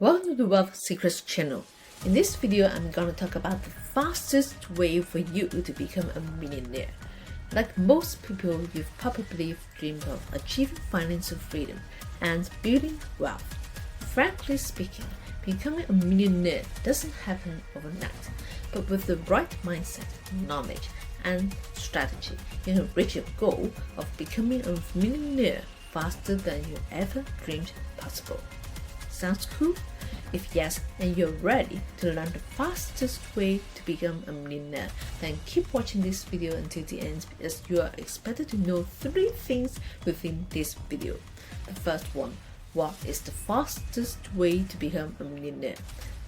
Welcome to the Wealth Secrets channel. In this video, I'm going to talk about the fastest way for you to become a millionaire. Like most people, you've probably dreamed of achieving financial freedom and building wealth. Frankly speaking, becoming a millionaire doesn't happen overnight, but with the right mindset, knowledge, and strategy, you can reach your goal of becoming a millionaire faster than you ever dreamed possible. Sounds cool? If yes, and you're ready to learn the fastest way to become a millionaire, then keep watching this video until the end, as you are expected to know 3 things within this video. The first one, what is the fastest way to become a millionaire?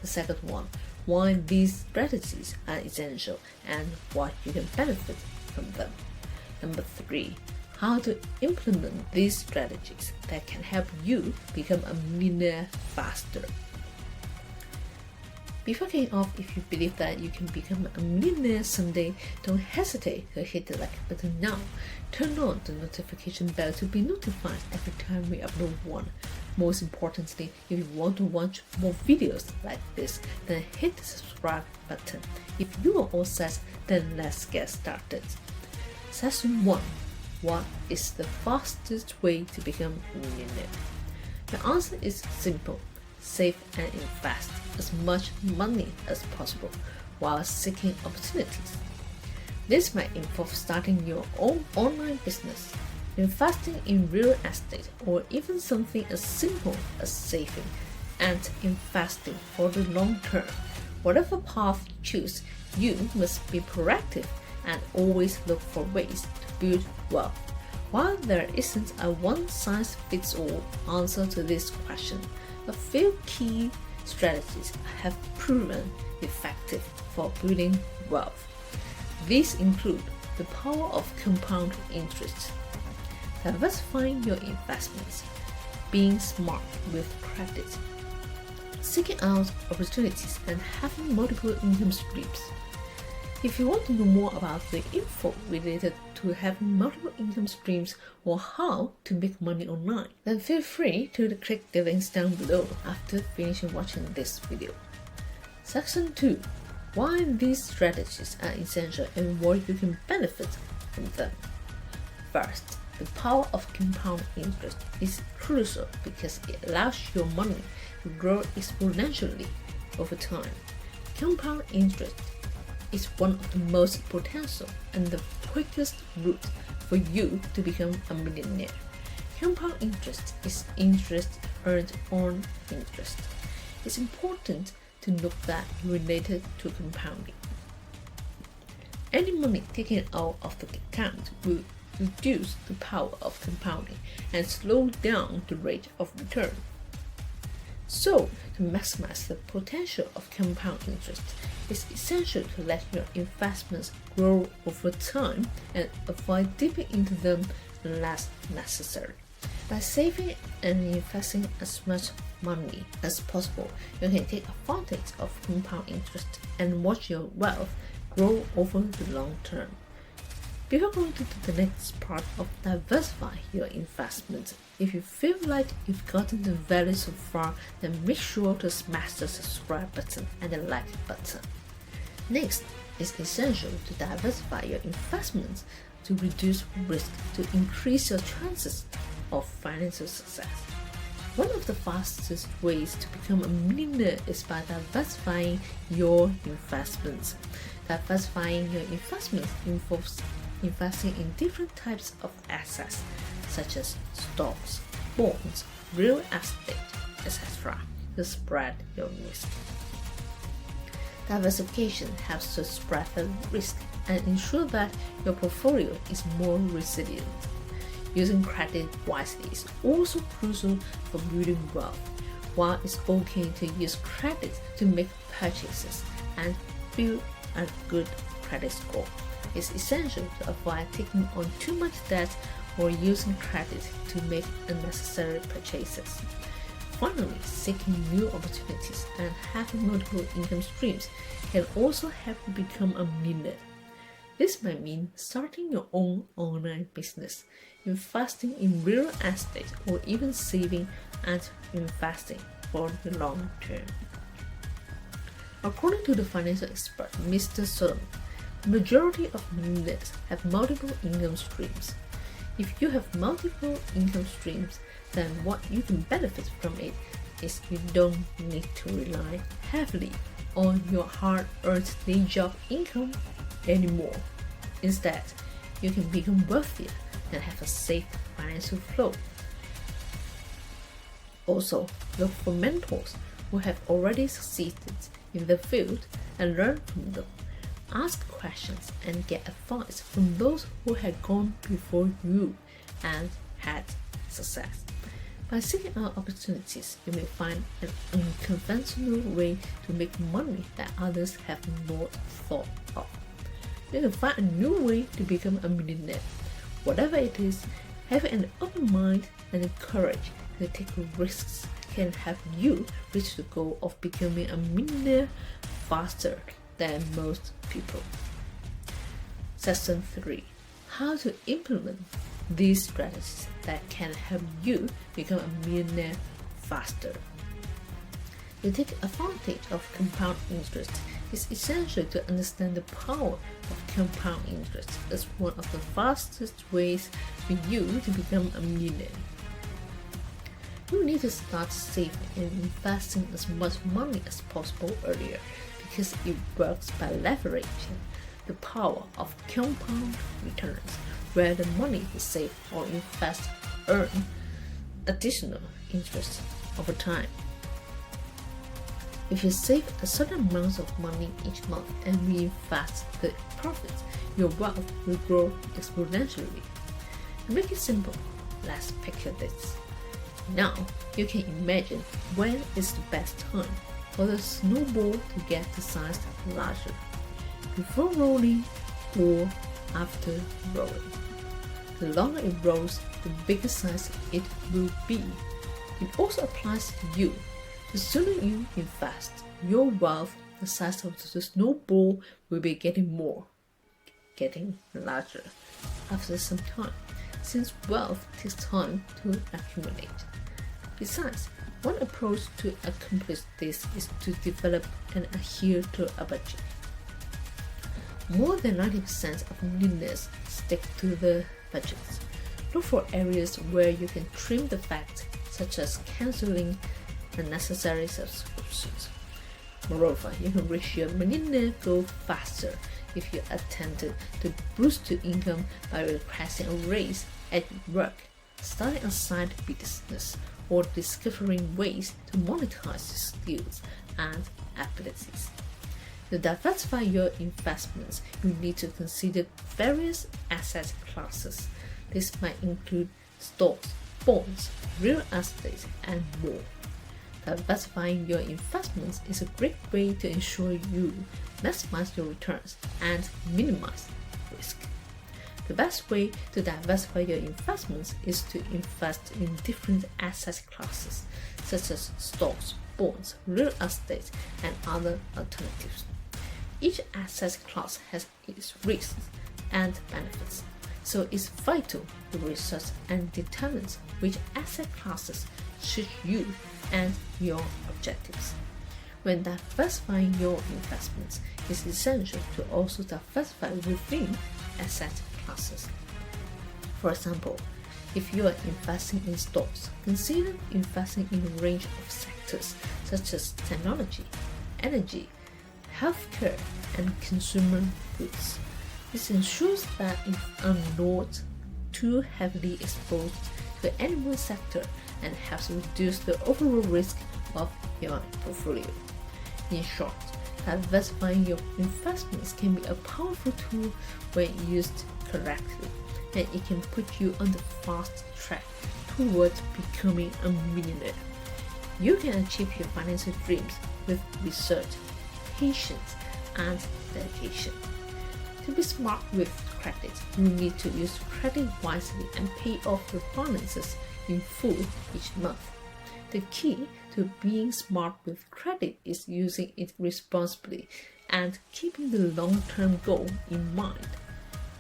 The second one, why these strategies are essential and what you can benefit from them. Number 3, how to implement these strategies that can help you become a millionaire faster. Before getting off, if you believe that you can become a millionaire someday, don't hesitate to hit the like button now. Turn on the notification bell to be notified every time we upload one. Most importantly, if you want to watch more videos like this, then hit the subscribe button. If you are all set, then let's get started. Session 1. What is the fastest way to become a millionaire? The answer is simple. Save and invest as much money as possible while seeking opportunities. This might involve starting your own online business, investing in real estate, or even something as simple as saving and investing for the long term. Whatever path you choose, you must be proactive and always look for ways to build wealth. While there isn't a one-size-fits-all answer to this question, a few key strategies have proven effective for building wealth. These include the power of compound interest, diversifying your investments, being smart with credit, seeking out opportunities, and having multiple income streams. If you want to know more about the info related to having multiple income streams or how to make money online, then feel free to click the links down below after finishing watching this video. Section 2. Why these strategies are essential and what you can benefit from them. First, the power of compound interest is crucial because it allows your money to grow exponentially over time. Compound interest is one of the most potential and the quickest route for you to become a millionaire. Compound interest is interest earned on interest. It's important to note that related to compounding, any money taken out of the account will reduce the power of compounding and slow down the rate of return. So, to maximize the potential of compound interest, it's essential to let your investments grow over time and avoid dipping into them unless necessary. By saving and investing as much money as possible, you can take advantage of compound interest and watch your wealth grow over the long term. Before going to the next part of diversify your investments, if you feel like you've gotten the value so far, then make sure to smash the subscribe button and the like button. Next, it's essential to diversify your investments to reduce risk to increase your chances of financial success. One of the fastest ways to become a millionaire is by diversifying your investments. Diversifying your investments involves investing in different types of assets such as stocks, bonds, real estate, etc. to spread your risk. Diversification helps to spread the risk and ensure that your portfolio is more resilient. Using credit wisely is also crucial for building wealth. While it's okay to use credit to make purchases and build a good credit score, it's essential to avoid taking on too much debt or using credit to make unnecessary purchases. Finally, seeking new opportunities and having multiple income streams can also help you become a millionaire. This might mean starting your own online business, investing in real estate, or even saving and investing for the long term. According to the financial expert Mr. Solomon, the majority of millionaires have multiple income streams. If you have multiple income streams, then what you can benefit from it is you don't need to rely heavily on your hard-earned day job income anymore. Instead, you can become wealthier and have a safe financial flow. Also, look for mentors who have already succeeded in the field and learn from them. Ask questions and get advice from those who had gone before you and had success. By seeking out opportunities, you may find an unconventional way to make money that others have not thought of. You can find a new way to become a millionaire. Whatever it is, having an open mind and the courage to take risks can help you reach the goal of becoming a millionaire faster than most people. Section 3. How to implement these strategies that can help you become a millionaire faster. To take advantage of compound interest, it's essential to understand the power of compound interest as one of the fastest ways for you to become a millionaire. You need to start saving and investing as much money as possible earlier because it works by leveraging the power of compound returns, where the money you save or invest earn additional interest over time. If you save a certain amount of money each month and reinvest the profits, your wealth will grow exponentially. To make it simple, let's picture this. Now you can imagine when is the best time for the snowball to get the size larger, before rolling or after rolling. The longer it rolls, the bigger size it will be. It also applies to you. The sooner you invest your wealth, the size of the snowball will be getting larger after some time, since wealth takes time to accumulate. Besides, one approach to accomplish this is to develop and adhere to a budget. More than 90% of millionaires stick to the budgets. Look for areas where you can trim the fat, such as canceling unnecessary subscriptions. Moreover, you can reach your millionaire goal faster if you attempted to boost your income by requesting a raise at work, starting a side business, or discovering ways to monetize your skills and abilities. To diversify your investments, you need to consider various asset classes. This might include stocks, bonds, real estate, and more. Diversifying your investments is a great way to ensure you maximize your returns and minimize risk. The best way to diversify your investments is to invest in different asset classes, such as stocks, bonds, real estate, and other alternatives. Each asset class has its risks and benefits, so it's vital to research and determine which asset classes suit you and your objectives. When diversifying your investments, it's essential to also diversify within asset classes. For example, if you are investing in stocks, consider investing in a range of sectors such as technology, energy, healthcare, and consumer goods. This ensures that you are not too heavily exposed to any one sector and helps reduce the overall risk of your portfolio. In short, diversifying your investments can be a powerful tool when used correctly, and it can put you on the fast track towards becoming a millionaire. You can achieve your financial dreams with research, patience, and dedication. To be smart with credit, you need to use credit wisely and pay off your finances in full each month. The key to being smart with credit is using it responsibly and keeping the long-term goal in mind.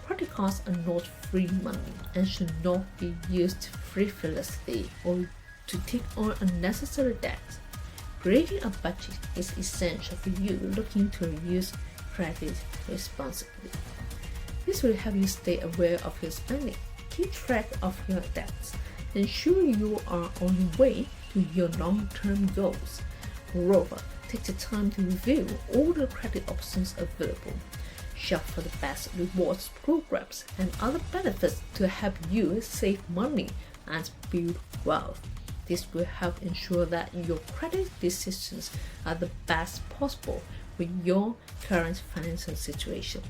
Credit cards are not free money and should not be used frivolously or to take on unnecessary debt. Creating a budget is essential for you looking to use credit responsibly. This will help you stay aware of your spending, keep track of your debts, ensure you are on your way to your long-term goals. Moreover, take the time to review all the credit options available. Shop for the best rewards programs and other benefits to help you save money and build wealth. This will help ensure that your credit decisions are the best possible with your current financial situation.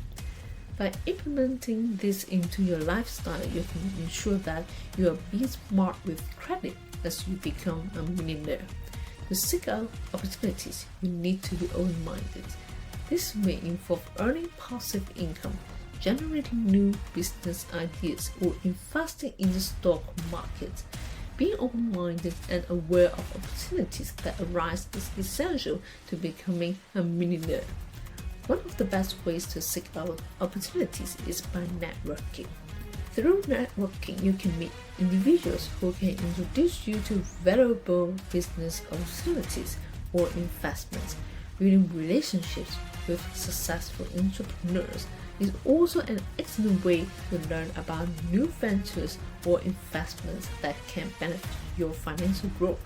By implementing this into your lifestyle, you can ensure that you are being smart with credit as you become a millionaire. To seek out opportunities, you need to be open-minded. This may involve earning passive income, generating new business ideas, or investing in the stock market. Being open-minded and aware of opportunities that arise is essential to becoming a millionaire. One of the best ways to seek out opportunities is by networking. Through networking, you can meet individuals who can introduce you to valuable business opportunities or investments. Building relationships with successful entrepreneurs is also an excellent way to learn about new ventures or investments that can benefit your financial growth.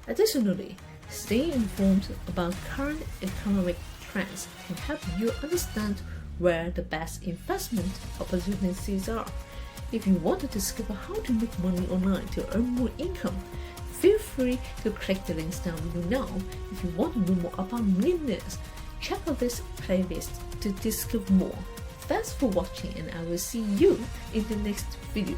Additionally, staying informed about current economic trends can help you understand where the best investment opportunities are. If you want to discover how to make money online to earn more income, feel free to click the links down below now. If you want to know more about millionaires, check out this playlist to discover more. Thanks for watching, and I will see you in the next video.